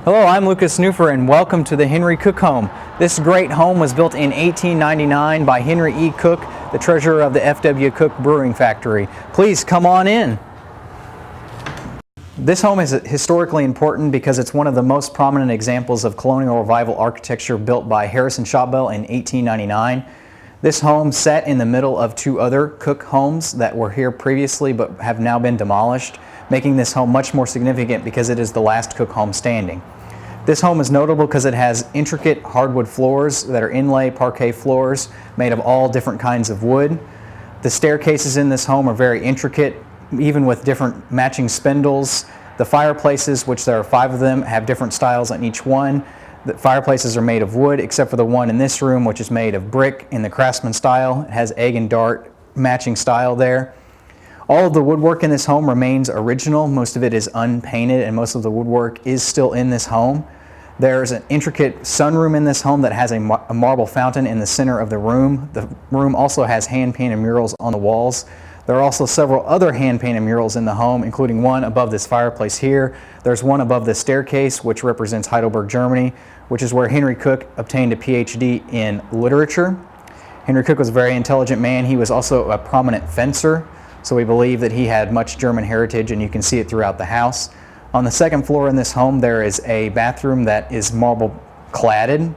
Hello, I'm Lucas Newfer and welcome to the Henry Cook home. This great home was built in 1899 by Henry E. Cook, the treasurer of the F.W. Cook Brewing Factory. Please come on in. This home is historically important because it's one of the most prominent examples of colonial revival architecture built by Harrison Shotwell in 1899. This home sat in the middle of two other Cook homes that were here previously but have now been demolished, making this home much more significant because it is the last Cook home standing. This home is notable because it has intricate hardwood floors that are inlay parquet floors made of all different kinds of wood. The staircases in this home are very intricate, even with different matching spindles. The fireplaces, which there are 5 of them, have different styles on each one. The fireplaces are made of wood, except for the one in this room, which is made of brick in the Craftsman style. It has egg and dart matching style there. All of the woodwork in this home remains original. Most of it is unpainted, and most of the woodwork is still in this home. There's an intricate sunroom in this home that has a marble fountain in the center of the room. The room also has hand-painted murals on the walls. There are also several other hand-painted murals in the home, including one above this fireplace here. There's one above the staircase, which represents Heidelberg, Germany, which is where Henry Cook obtained a PhD in literature. Henry Cook was a very intelligent man. He was also a prominent fencer, so we believe that he had much German heritage, and you can see it throughout the house. On the second floor in this home, there is a bathroom that is marble cladded.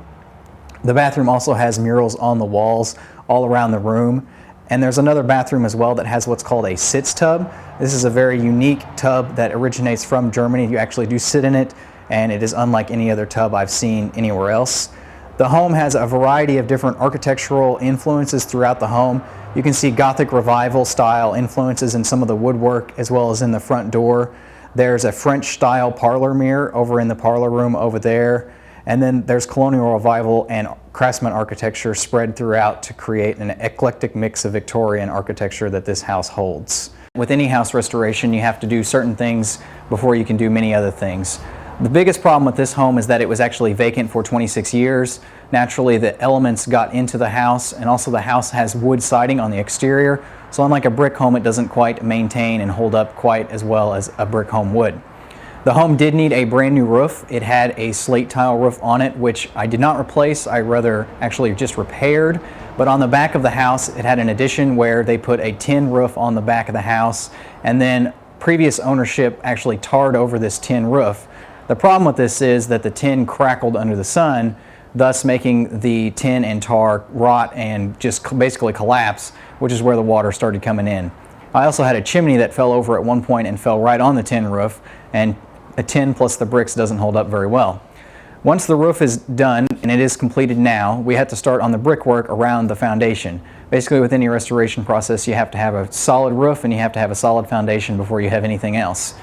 The bathroom also has murals on the walls all around the room. And there's another bathroom as well that has what's called a Sitz Tub. This is a very unique tub that originates from Germany. You actually do sit in it, and it is unlike any other tub I've seen anywhere else. The home has a variety of different architectural influences throughout the home. You can see Gothic Revival style influences in some of the woodwork as well as in the front door. There's a French style parlor mirror over in the parlor room over there. And then there's colonial revival and Craftsman architecture spread throughout to create an eclectic mix of Victorian architecture that this house holds. With any house restoration, you have to do certain things before you can do many other things. The biggest problem with this home is that it was actually vacant for 26 years. Naturally, the elements got into the house, and also the house has wood siding on the exterior. So unlike a brick home, it doesn't quite maintain and hold up quite as well as a brick home would. The home did need a brand new roof. It had a slate tile roof on it, which I did not replace. I rather actually just repaired. But on the back of the house, it had an addition where they put a tin roof on the back of the house, and then previous ownership actually tarred over this tin roof. The problem with this is that the tin crackled under the sun, thus making the tin and tar rot and just basically collapse, which is where the water started coming in. I also had a chimney that fell over at one point and fell right on the tin roof, and a tin plus the bricks doesn't hold up very well. Once the roof is done, and it is completed now, we have to start on the brickwork around the foundation. Basically, with any restoration process, you have to have a solid roof and you have to have a solid foundation before you have anything else.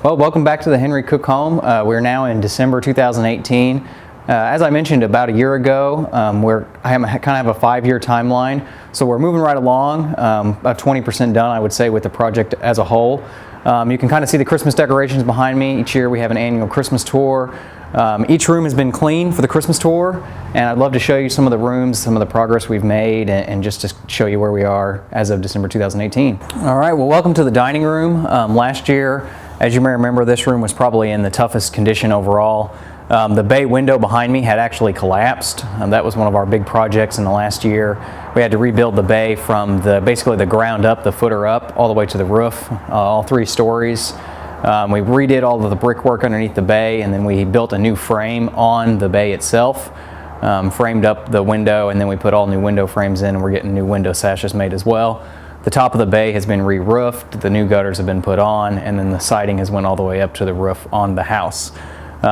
Well, welcome back to the Henry Cook home. We're now in December 2018. As I mentioned about a year ago, I kind of have a 5-year timeline, so we're moving right along, about 20% done, I would say, with the project as a whole. You can kind of see the Christmas decorations behind me. Each year we have an annual Christmas tour. Each room has been cleaned for the Christmas tour, and I'd love to show you some of the rooms, some of the progress we've made, and just to show you where we are as of December 2018. All right, well, welcome to the dining room. Last year, as you may remember, this room was probably in the toughest condition overall. The bay window behind me had actually collapsed. That was one of our big projects in the last year. We had to rebuild the bay from basically the ground up, the footer up, all the way to the roof, all 3 stories. We redid all of the brickwork underneath the bay, and then we built a new frame on the bay itself, framed up the window, and then we put all new window frames in, and we're getting new window sashes made as well. The top of the bay has been re-roofed, the new gutters have been put on, and then the siding has went all the way up to the roof on the house.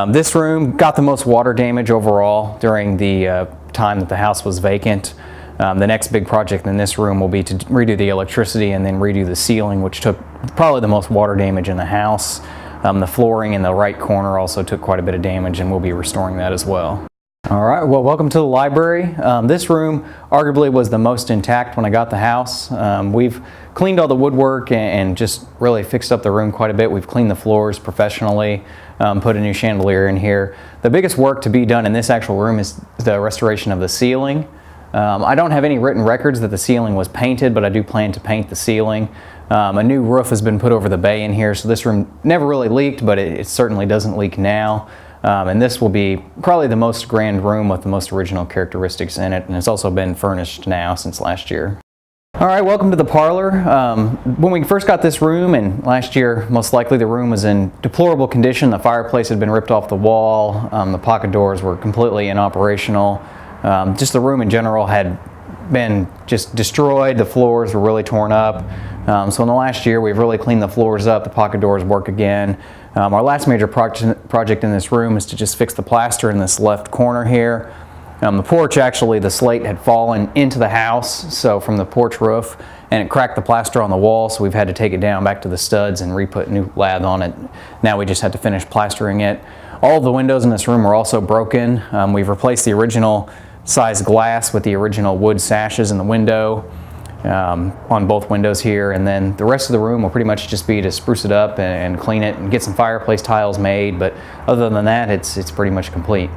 This room got the most water damage overall during the time that the house was vacant. The next big project in this room will be to redo the electricity and then redo the ceiling, which took probably the most water damage in the house. The flooring in the right corner also took quite a bit of damage, and we'll be restoring that as well. All right, well, welcome to the library. This room arguably was the most intact when I got the house. We've cleaned all the woodwork and just really fixed up the room quite a bit. We've cleaned the floors professionally, put a new chandelier in here. The biggest work to be done in this actual room is the restoration of the ceiling. I don't have any written records that the ceiling was painted, but I do plan to paint the ceiling. A new roof has been put over the bay in here, so this room never really leaked, but it certainly doesn't leak now. And this will be probably the most grand room with the most original characteristics in it, and it's also been furnished now since last year. All right, welcome to the parlor. When we first got this room, and last year most likely the room was in deplorable condition. The fireplace had been ripped off the wall, the pocket doors were completely inoperational. Just the room in general had been just destroyed. The floors were really torn up. So in the last year we've really cleaned the floors up, the pocket doors work again. Our last major project in this room is to just fix the plaster in this left corner here. The porch, actually, the slate had fallen into the house, so from the porch roof, and it cracked the plaster on the wall, so we've had to take it down back to the studs and re-put new lath on it. Now we just had to finish plastering it. All of the windows in this room are also broken. We've replaced the original size glass with the original wood sashes in the window on both windows here, and then the rest of the room will pretty much just be to spruce it up and clean it and get some fireplace tiles made, but other than that, it's pretty much complete.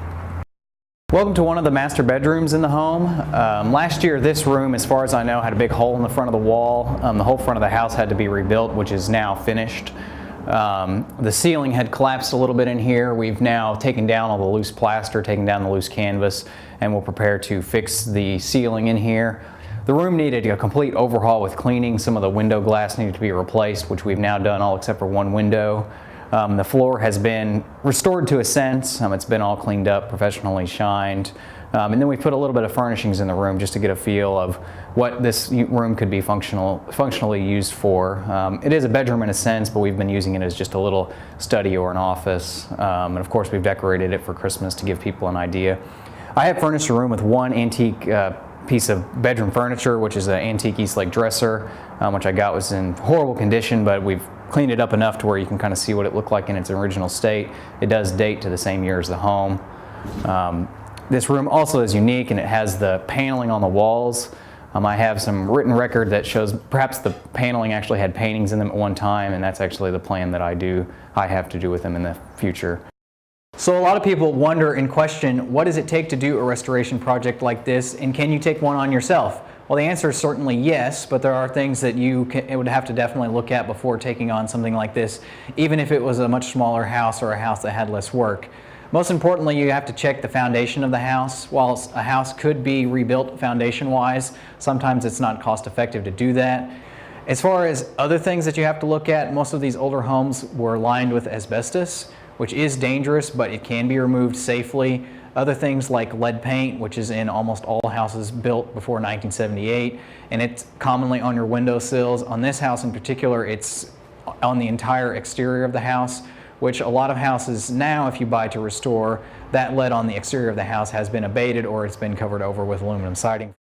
Welcome to one of the master bedrooms in the home. Last year this room, as far as I know, had a big hole in the front of the wall. The whole front of the house had to be rebuilt, which is now finished. The ceiling had collapsed a little bit in here. We've now taken down all the loose plaster, taken down the loose canvas, and we'll prepare to fix the ceiling in here. The room needed a complete overhaul with cleaning. Some of the window glass needed to be replaced, which we've now done all except for one window. The floor has been restored to a sense. It's been all cleaned up, professionally shined. And then we put a little bit of furnishings in the room just to get a feel of what this room could be functionally used for. It is a bedroom in a sense, but we've been using it as just a little study or an office. And of course we've decorated it for Christmas to give people an idea. I have furnished a room with one antique piece of bedroom furniture, which is an antique Eastlake dresser, which I got was in horrible condition, but we've cleaned it up enough to where you can kind of see what it looked like in its original state. It does date to the same year as the home. This room also is unique, and it has the paneling on the walls. I have some written record that shows perhaps the paneling actually had paintings in them at one time, and that's actually the plan that I have to do with them in the future. So a lot of people wonder and question, what does it take to do a restoration project like this, and can you take one on yourself? Well, the answer is certainly yes, but there are things that it would have to definitely look at before taking on something like this, even if it was a much smaller house or a house that had less work. Most importantly, you have to check the foundation of the house. While a house could be rebuilt foundation-wise, sometimes it's not cost-effective to do that. As far as other things that you have to look at, most of these older homes were lined with asbestos, which is dangerous, but it can be removed safely. Other things like lead paint, which is in almost all houses built before 1978, and it's commonly on your windowsills. On this house in particular, it's on the entire exterior of the house, which a lot of houses now, if you buy to restore, that lead on the exterior of the house has been abated or it's been covered over with aluminum siding.